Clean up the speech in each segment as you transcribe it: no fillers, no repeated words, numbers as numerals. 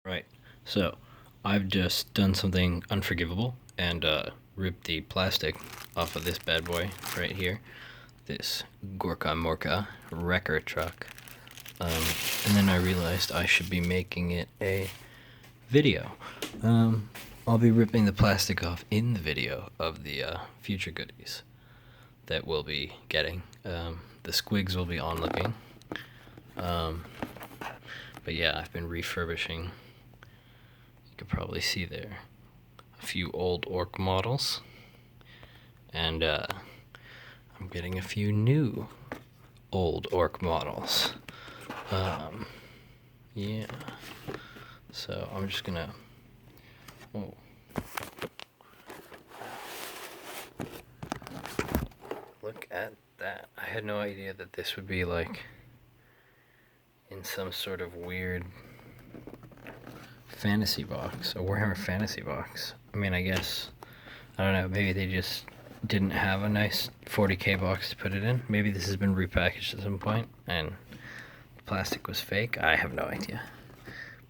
Right. So, I've just done something unforgivable and ripped the plastic off of this bad boy right here. This Gorkamorka wrecker truck. And then I realized I should be making it a video. I'll be ripping the plastic off in the video of the future goodies that we'll be getting. The squigs will be on looking. But yeah, I've been refurbishing. You can probably see there a few old Ork models, and I'm getting a few new old Ork models. Yeah. So I'm just gonna. Oh. Look at that. I had no idea that this would be like in some sort of weird fantasy box, a Warhammer fantasy box. I mean, I guess, I don't know, maybe they just didn't have a nice 40k box to put it in. Maybe this has been repackaged at some point and the plastic was fake. I have no idea.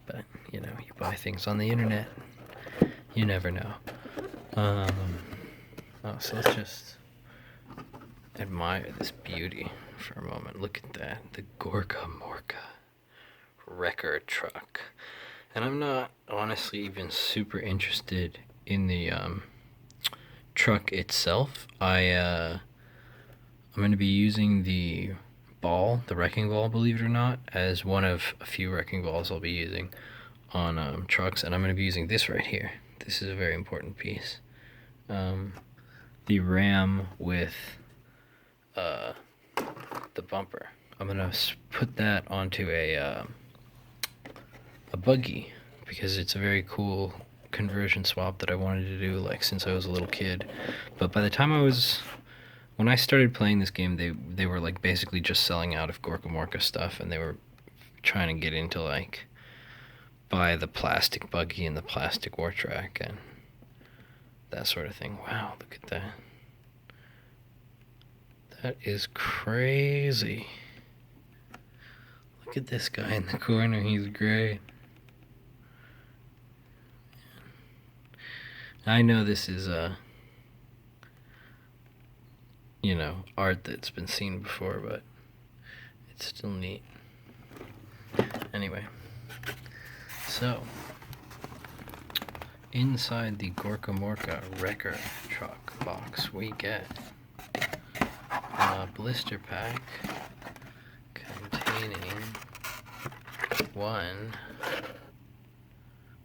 But, you know, you buy things on the internet, you never know. So let's just admire this beauty for a moment. Look at that, the Gorkamorka wrecker truck. And I'm not honestly even super interested in the truck itself. I'm going to be using the ball, the wrecking ball, believe it or not, as one of a few wrecking balls I'll be using on trucks. And I'm going to be using this right here. This is a very important piece. The ram with the bumper. I'm going to put that onto a buggy because it's a very cool conversion swap that I wanted to do like since I was a little kid. But by the time when I started playing this game, they were like basically just selling out of Gorkamorka stuff, and they were trying to get into like buy the plastic buggy and the plastic war track and that sort of thing. Wow, look at that. That is crazy. Look at this guy in the corner, he's great. I know this is you know, art that's been seen before, but it's still neat. Anyway, so inside the Gorkamorka wrecker truck box we get a blister pack containing one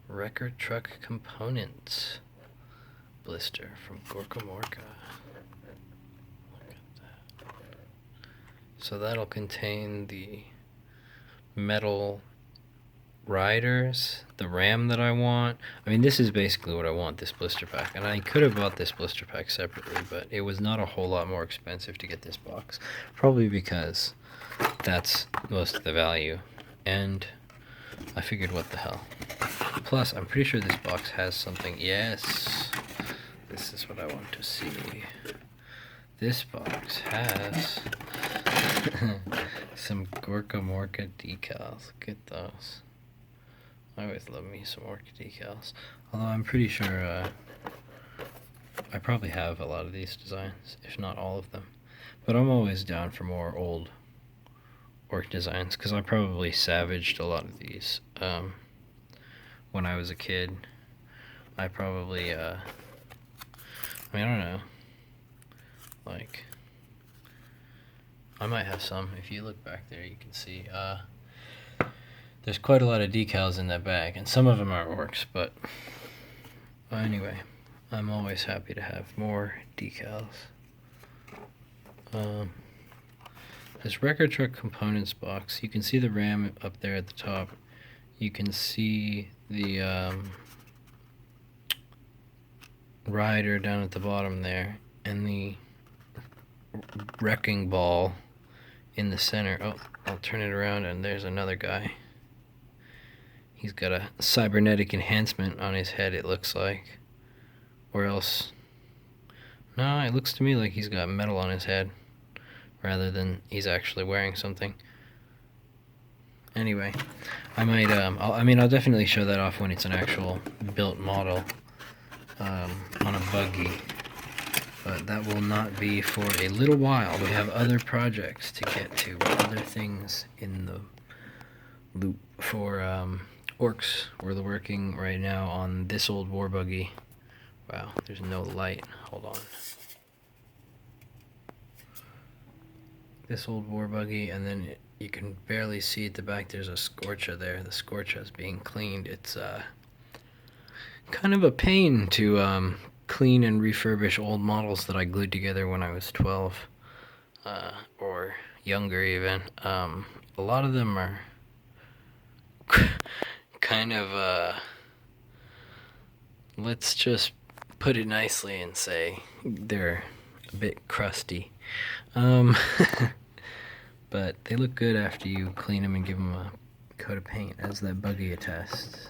wrecker truck components blister from Gorkamorka. Look at that. So that'll contain the metal riders, the ram that I want. I mean, this is basically what I want, this blister pack. And I could have bought this blister pack separately, but it was not a whole lot more expensive to get this box. Probably because that's most of the value. And I figured, what the hell. Plus, I'm pretty sure this box has something. Yes, this is what I want to see. This box has some Gorkamorka decals. Look at those. I always love me some Orky decals. Although I'm pretty sure I probably have a lot of these designs, if not all of them. But I'm always down for more old Ork designs, because I probably savaged a lot of these when I was a kid. I probably, I mean, I don't know, like, I might have some. If you look back there, you can see, there's quite a lot of decals in that bag, and some of them are Orks, but anyway, I'm always happy to have more decals. This wrecker truck components box, you can see the ram up there at the top. You can see the rider down at the bottom there, and the wrecking ball in the center. Oh, I'll turn it around and there's another guy. He's got a cybernetic enhancement on his head, it looks like. Or else, no, it looks to me like he's got metal on his head rather than he's actually wearing something. Anyway, I might, I'll definitely show that off when it's an actual built model on a buggy. But that will not be for a little while. We have other projects to get to, other things in the loop for Orks. We're working right now on this old war buggy. Wow, there's no light. Hold on. This old war buggy, and then you can barely see at the back there's a Scorcha there. The Scorcha is being cleaned. It's kind of a pain to clean and refurbish old models that I glued together when I was 12 or younger even. A lot of them are kind of, let's just put it nicely and say they're a bit crusty. But they look good after you clean them and give them a coat of paint, as that buggy attests.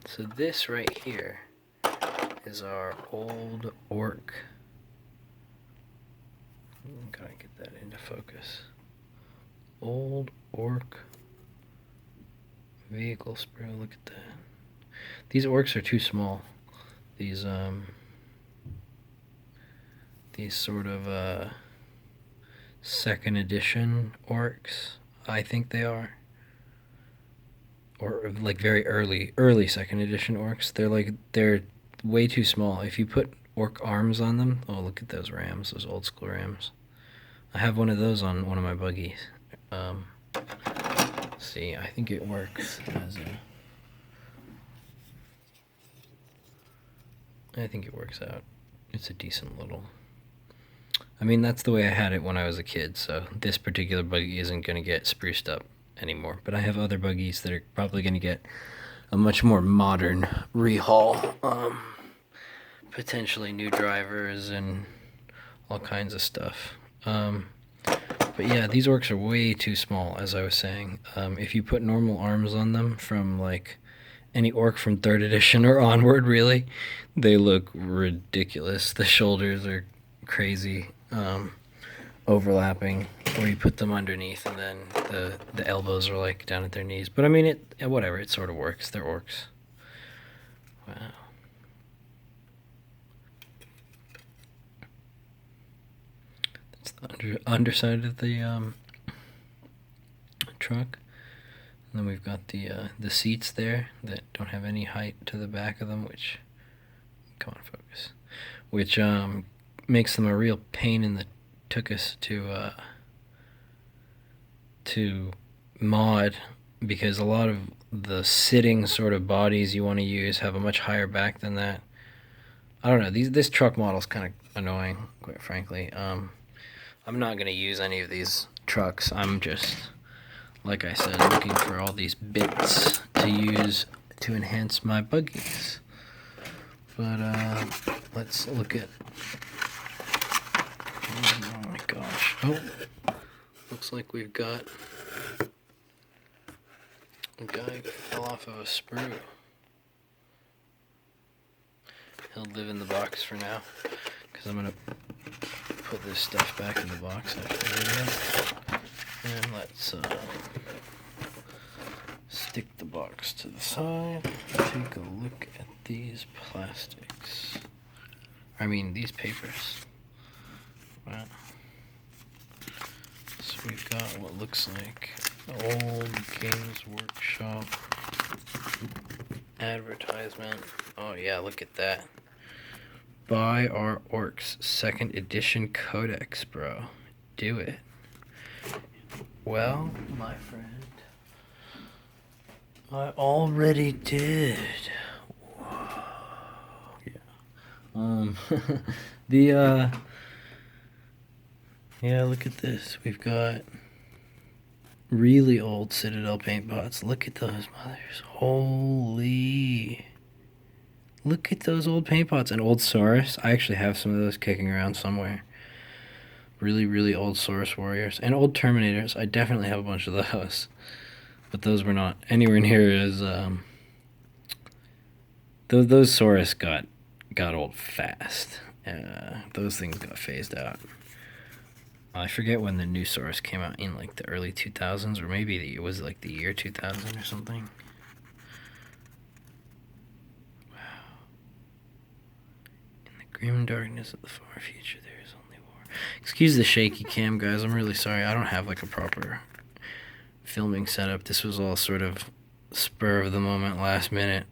So this right here is our old Ork. Gotta get that into focus. Old Ork vehicle sprue. Look at that. These Orks are too small. These sort of second edition Orks, I think they are, or like very early second edition Orks. They're way too small. If you put Ork arms on them, oh, look at those rams, those old school rams. I have one of those on one of my buggies. See, I think it works as I think it works out. It's a decent little, I mean, that's the way I had it when I was a kid, so this particular buggy isn't going to get spruced up anymore. But I have other buggies that are probably going to get a much more modern rehaul. Potentially new drivers and all kinds of stuff. But yeah, these Orks are way too small, as I was saying. If you put normal arms on them from like any Ork from 3rd edition or onward, really, they look ridiculous. The shoulders are crazy. Overlapping, or you put them underneath and then the elbows are like down at their knees. But I mean, whatever, it sort of works. They're Orks. Wow. That's the underside of the truck. And then we've got the seats there that don't have any height to the back of them, which, come on, focus, which makes them a real pain in the tuchus to mod, because a lot of the sitting sort of bodies you want to use have a much higher back than that. I don't know, this truck model is kind of annoying, quite frankly. I'm not going to use any of these trucks. I'm just, like I said, looking for all these bits to use to enhance my buggies. But let's look at, oh my gosh. Oh, looks like we've got a guy who fell off of a sprue. He'll live in the box for now, because I'm going to put this stuff back in the box after the video. And let's stick the box to the side. Take a look at these plastics. I mean, these papers. Wow. So we've got what looks like an old Games Workshop advertisement. Oh yeah, look at that. Buy our Orks 2nd edition codex, bro. Do it. Well, my friend, I already did. Whoa. Yeah. Yeah, look at this. We've got really old Citadel paint pots. Look at those mothers. Holy. Look at those old paint pots. And old Saurus. I actually have some of those kicking around somewhere. Really, really old Saurus warriors. And old Terminators. I definitely have a bunch of those. But those were not anywhere near as... Those Saurus got old fast. Those things got phased out. I forget when the new Saurus came out, in like the early 2000s, or maybe it was like the year 2000 or something. Wow. In the grim darkness of the far future, there is only war. Excuse the shaky cam, guys. I'm really sorry. I don't have like a proper filming setup. This was all sort of spur of the moment, last minute.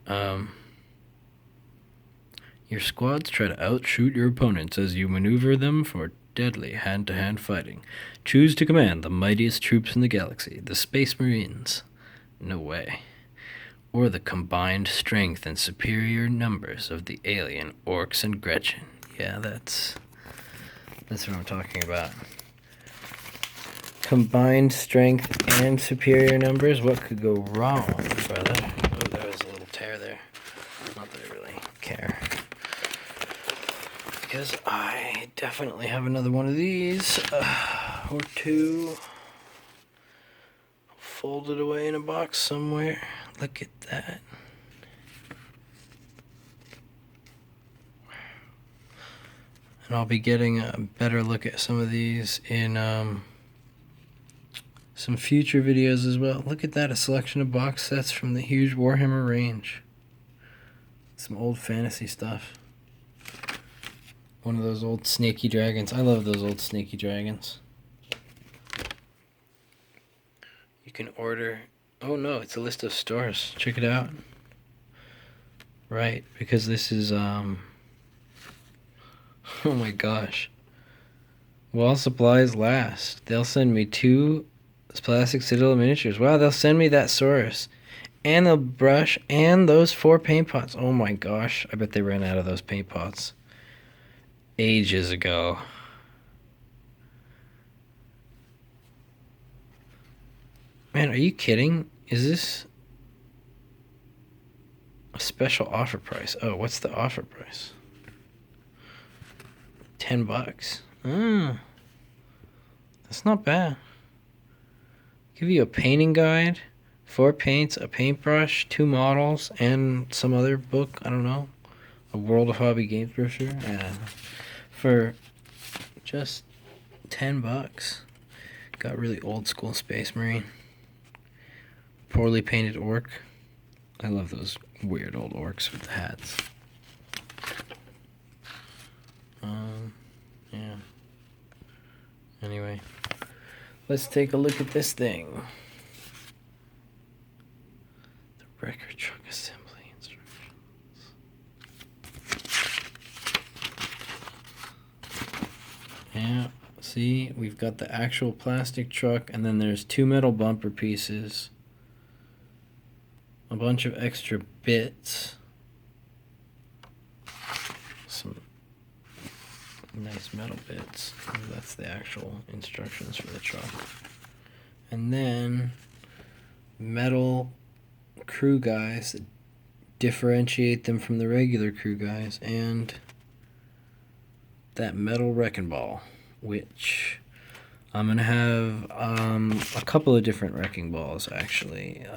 Your squads try to outshoot your opponents as you maneuver them for deadly hand-to-hand fighting. Choose to command the mightiest troops in the galaxy, the Space Marines. No way. Or the combined strength and superior numbers of the alien Orcs and Gretchen. Yeah, that's what I'm talking about. Combined strength and superior numbers? What could go wrong, brother? Oh, there was a little tear there. Not that I really care. Because I definitely have another one of these. Or two. Folded away in a box somewhere. Look at that. And I'll be getting a better look at some of these in some future videos as well. Look at that, a selection of box sets from the huge Warhammer range. Some old fantasy stuff. One of those old snaky dragons. I love those old snaky dragons. You can order... Oh no, it's a list of stores. Check it out. Right, because this is, oh my gosh. While supplies last. They'll send me 2 plastic Citadel miniatures. Wow, they'll send me that Saurus. And the brush and those 4 paint pots. Oh my gosh. I bet they ran out of those paint pots ages ago. Man, are you kidding? Is this a special offer price? Oh, what's the offer price? $10. That's not bad. Give you a painting guide, 4 paints, a paintbrush, 2 models, and some other book. I don't know. A World of Hobby Games brochure. And for just $10. Got really old school Space Marine. Poorly painted orc. I love those weird old orcs with the hats. Yeah. Anyway, let's take a look at this thing. The record truck assembly instructions. Yeah, see, we've got the actual plastic truck, and then there's 2 metal bumper pieces, a bunch of extra bits, some nice metal bits. That's the actual instructions for the truck. And then metal crew guys that differentiate them from the regular crew guys, and that metal wrecking ball, which I'm gonna have a couple of different wrecking balls actually.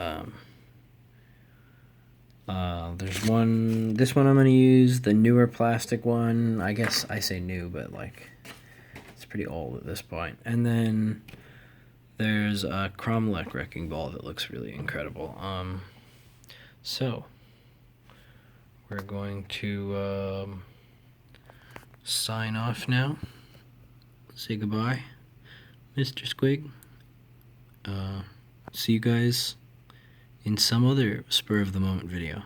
There's this one I'm gonna use, the newer plastic one. I guess I say new, but like it's pretty old at this point. And then there's a Cromlech wrecking ball that looks really incredible. So we're going to sign off now. Say goodbye, Mr. Squig. See you guys in some other spur of the moment video.